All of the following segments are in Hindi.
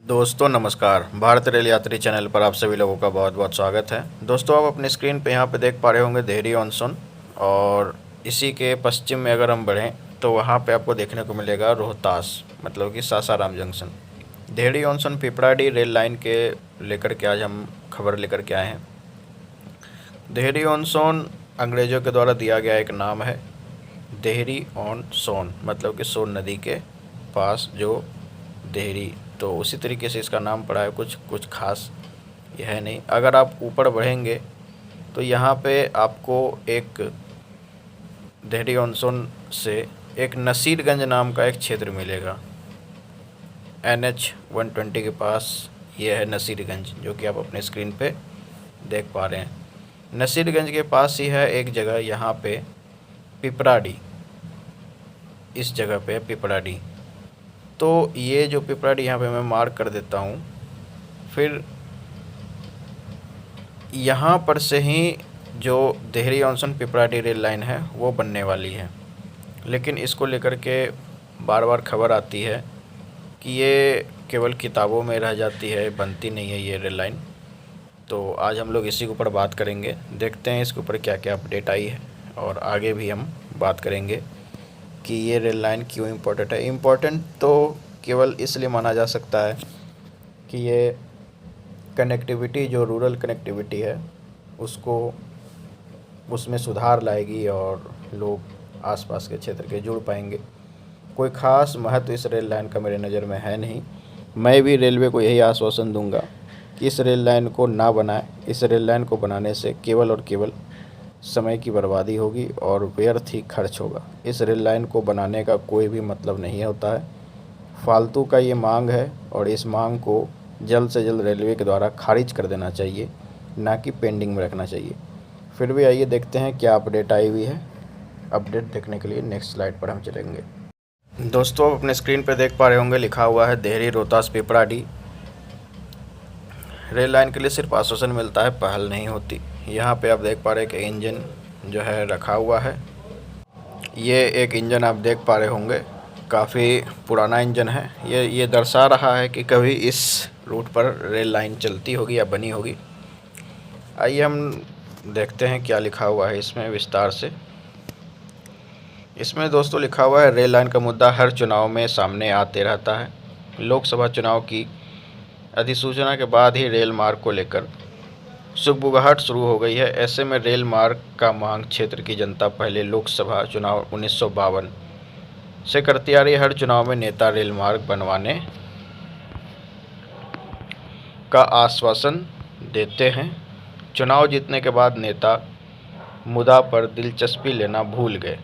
दोस्तों नमस्कार। भारत रेल यात्री चैनल पर आप सभी लोगों का बहुत बहुत स्वागत है। दोस्तों आप अपनी स्क्रीन पे यहाँ पे देख पा रहे होंगे देहरी ऑनसोन, और इसी के पश्चिम में अगर हम बढ़ें तो वहाँ पे आपको देखने को मिलेगा रोहतास, मतलब कि सासाराम जंक्शन। देहरी ऑनसोन पिपराडी रेल लाइन के लेकर के आज हम खबर लेकर के आए हैं। देहरी ऑनसोन अंग्रेज़ों के द्वारा दिया गया एक नाम है। देहरी ऑन सोन मतलब कि सोन नदी के पास जो देहरी, तो उसी तरीके से इसका नाम पड़ा है। कुछ खास यह है नहीं। अगर आप ऊपर बढ़ेंगे तो यहाँ पे आपको एक देहरी ऑनसोन से एक नसीरगंज नाम का एक क्षेत्र मिलेगा। NH 120 के पास ये है नसीरगंज, जो कि आप अपने स्क्रीन पे देख पा रहे हैं। नसीरगंज के पास ही है एक जगह यहाँ पे पिपराडी, इस जगह पे पिपराडी। तो ये जो पिपराडी यहाँ पे मैं मार्क कर देता हूँ। फिर यहाँ पर से ही जो देहरी ऑनसोन पिपराडी रेल लाइन है वो बनने वाली है, लेकिन इसको लेकर के बार बार खबर आती है कि ये केवल किताबों में रह जाती है, बनती नहीं है ये रेल लाइन। तो आज हम लोग इसी के ऊपर बात करेंगे, देखते हैं इसके ऊपर क्या क्या अपडेट आई है, और आगे भी हम बात करेंगे कि ये रेल लाइन क्यों इम्पोर्टेंट है। इम्पोर्टेंट तो केवल इसलिए माना जा सकता है कि ये कनेक्टिविटी, जो रूरल कनेक्टिविटी है उसमें सुधार लाएगी और लोग आसपास के क्षेत्र के जुड़ पाएंगे। कोई ख़ास महत्व इस रेल लाइन का मेरे नज़र में है नहीं। मैं भी रेलवे को यही आश्वासन दूंगा कि इस रेल लाइन को ना बनाए। इस रेल लाइन को बनाने से केवल और केवल समय की बर्बादी होगी और व्यर्थ ही खर्च होगा। इस रेल लाइन को बनाने का कोई भी मतलब नहीं होता है। फालतू का ये मांग है, और इस मांग को जल्द से जल्द रेलवे के द्वारा खारिज कर देना चाहिए, ना कि पेंडिंग में रखना चाहिए। फिर भी आइए देखते हैं क्या अपडेट आई हुई है। अपडेट देखने के लिए नेक्स्ट स्लाइड पर हम चलेंगे। दोस्तों आप अपने स्क्रीन पर देख पा रहे होंगे, लिखा हुआ है देहरी रोहतास पिपराडी। रेल लाइन के लिए सिर्फ आश्वासन मिलता है, पहल नहीं होती। यहाँ पे आप देख पा रहे हैं कि इंजन जो है रखा हुआ है। ये एक इंजन आप देख पा रहे होंगे, काफ़ी पुराना इंजन है। ये दर्शा रहा है कि कभी इस रूट पर रेल लाइन चलती होगी या बनी होगी। आइए हम देखते हैं क्या लिखा हुआ है इसमें विस्तार से। इसमें दोस्तों लिखा हुआ है, रेल लाइन का मुद्दा हर चुनाव में सामने आते रहता है। लोकसभा चुनाव की अधिसूचना के बाद ही रेल मार्ग को लेकर सुगबुगाहट शुरू हो गई है। ऐसे में रेल मार्ग का मांग क्षेत्र की जनता पहले लोकसभा चुनाव 1952 से करती आ रही है। हर चुनाव में नेता रेल मार्ग बनवाने का आश्वासन देते हैं। चुनाव जीतने के बाद नेता मुद्दा पर दिलचस्पी लेना भूल गए।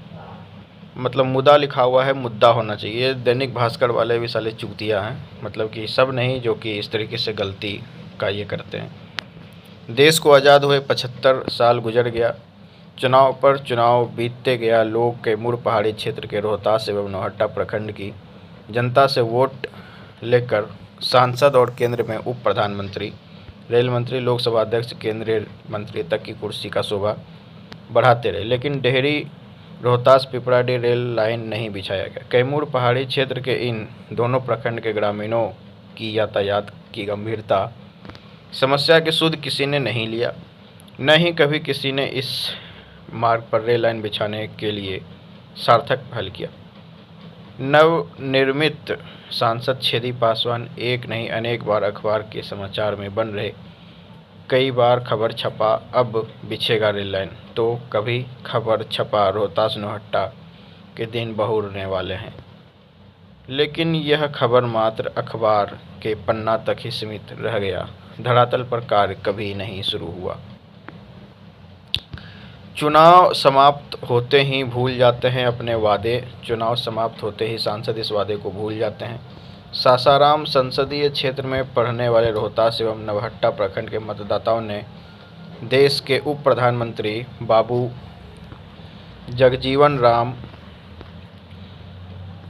मतलब मुद्दा लिखा हुआ है, मुद्दा होना चाहिए। दैनिक भास्कर वाले भी साले चूतिया हैं, मतलब कि सब नहीं जो कि इस तरीके से गलती का ये करते हैं। देश को आज़ाद हुए 75 साल गुजर गया। चुनाव पर चुनाव बीतते गया। लोग कैमूर पहाड़ी क्षेत्र के रोहतास एवं नौहट्टा प्रखंड की जनता से वोट लेकर सांसद और केंद्र में उप प्रधानमंत्री, रेल मंत्री, लोकसभा अध्यक्ष, केंद्रीय मंत्री तक की कुर्सी का शोभा बढ़ाते रहे, लेकिन देहरी रोहतास पिपराडी रेल लाइन नहीं बिछाया गया। कैमूर पहाड़ी क्षेत्र के इन दोनों प्रखंड के ग्रामीणों की यातायात की गंभीरता समस्या की सुध किसी ने नहीं लिया, न ही कभी किसी ने इस मार्ग पर रेल लाइन बिछाने के लिए सार्थक पहल किया। नवनिर्मित सांसद छेदी पासवान एक नहीं अनेक बार अखबार के समाचार में बन रहे, कई बार खबर छपा अब बिछेगा रेल लाइन, तो कभी खबर छपा रोहतास नौहट्टा के दिन बहुरने वाले हैं। लेकिन यह खबर मात्र अखबार के पन्ना तक ही सीमित रह गया। धरातल पर कार्य कभी नहीं शुरू हुआ। चुनाव समाप्त होते ही भूल जाते हैं अपने वादे। चुनाव समाप्त होते ही सांसद इस वादे को भूल जाते हैं। सासाराम संसदीय क्षेत्र में पढ़ने वाले रोहतास एवं नवहट्टा प्रखंड के मतदाताओं ने देश के उप प्रधानमंत्री बाबू जगजीवन राम,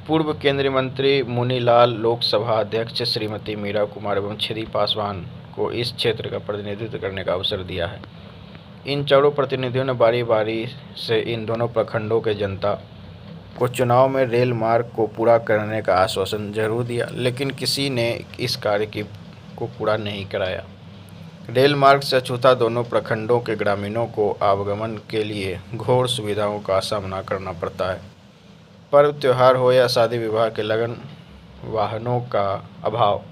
पूर्व केंद्रीय मंत्री मुनीलाल, लोकसभा अध्यक्ष श्रीमती मीरा कुमार एवं छेदी पासवान को इस क्षेत्र का प्रतिनिधित्व करने का अवसर दिया है। इन चारों प्रतिनिधियों ने बारी बारी से इन दोनों प्रखंडों के जनता को चुनाव में रेल मार्ग को पूरा करने का आश्वासन जरूर दिया, लेकिन किसी ने इस कार्य को पूरा नहीं कराया। रेल मार्ग से अछूता दोनों प्रखंडों के ग्रामीणों को आवागमन के लिए घोर सुविधाओं का सामना करना पड़ता है। पर्व त्योहार हो या शादी विवाह के लगन, वाहनों का अभाव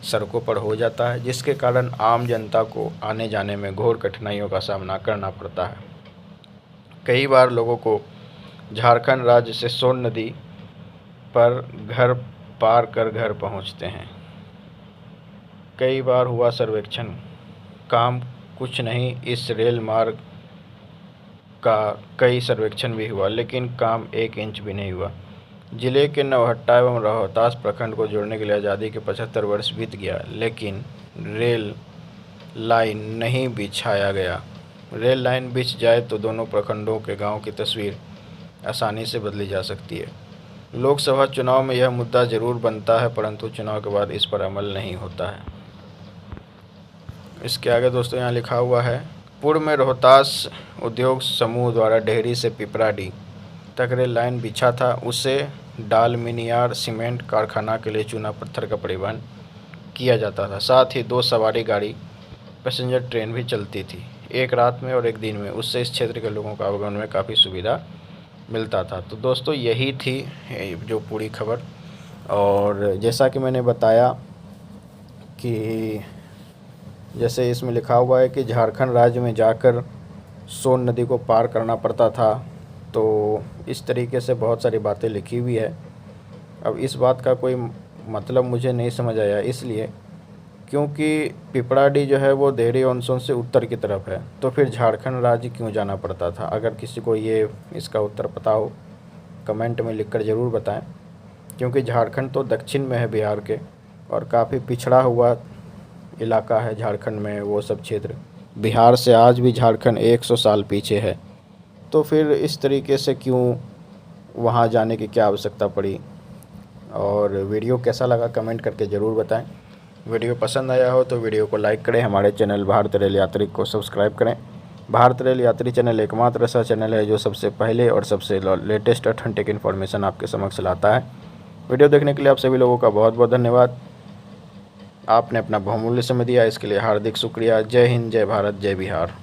सड़कों पर हो जाता है, जिसके कारण आम जनता को आने जाने में घोर कठिनाइयों का सामना करना पड़ता है। कई बार लोगों को झारखंड राज्य से सोन नदी पर घर पार कर घर पहुंचते हैं। कई बार हुआ सर्वेक्षण, काम कुछ नहीं, इस रेल मार्ग का कई सर्वेक्षण भी हुआ, लेकिन काम 1 इंच भी नहीं हुआ। जिले के नौहट्टा एवं रोहतास प्रखंड को जोड़ने के लिए आज़ादी के 75 वर्ष बीत गया, लेकिन रेल लाइन नहीं बिछाया गया। रेल लाइन बिछ जाए तो दोनों प्रखंडों के गांव की तस्वीर आसानी से बदली जा सकती है। लोकसभा चुनाव में यह मुद्दा जरूर बनता है, परंतु चुनाव के बाद इस पर अमल नहीं होता है। इसके आगे दोस्तों यहाँ लिखा हुआ है, पूर्व में रोहतास उद्योग समूह द्वारा डेहरी से पिपराडी तक रेल लाइन बिछा था। उसे डालमिनियार सीमेंट कारखाना के लिए चूना पत्थर का परिवहन किया जाता था। साथ ही 2 सवारी गाड़ी पैसेंजर ट्रेन भी चलती थी, एक रात में और एक दिन में। उससे इस क्षेत्र के लोगों को आवागमन में काफ़ी सुविधा मिलता था। तो दोस्तों यही थी जो पूरी खबर। और जैसा कि मैंने बताया कि जैसे इसमें लिखा हुआ है कि झारखंड राज्य में जाकर सोन नदी को पार करना पड़ता था, तो इस तरीके से बहुत सारी बातें लिखी हुई है। अब इस बात का कोई मतलब मुझे नहीं समझ आया, इसलिए क्योंकि पिपराडी जो है वो देहरी ऑन सोन से उत्तर की तरफ है, तो फिर झारखंड राज्य क्यों जाना पड़ता था? अगर किसी को ये इसका उत्तर पता हो कमेंट में लिखकर ज़रूर बताएं, क्योंकि झारखंड तो दक्षिण में है बिहार के, और काफ़ी पिछड़ा हुआ इलाका है झारखंड में वो सब क्षेत्र। बिहार से आज भी झारखंड 100 साल पीछे है, तो फिर इस तरीके से क्यों वहाँ जाने की क्या आवश्यकता पड़ी? और वीडियो कैसा लगा कमेंट करके ज़रूर बताएं। वीडियो पसंद आया हो तो वीडियो को लाइक करें, हमारे चैनल भारत रेल यात्री को सब्सक्राइब करें। भारत रेल यात्री चैनल एकमात्र ऐसा चैनल है जो सबसे पहले और सबसे लेटेस्ट ऑथेंटिक इन्फॉर्मेशन आपके समक्ष लाता है। वीडियो देखने के लिए आप सभी लोगों का बहुत बहुत धन्यवाद। आपने अपना बहुमूल्य समय दिया, इसके लिए हार्दिक शुक्रिया। जय हिंद, जय भारत, जय बिहार।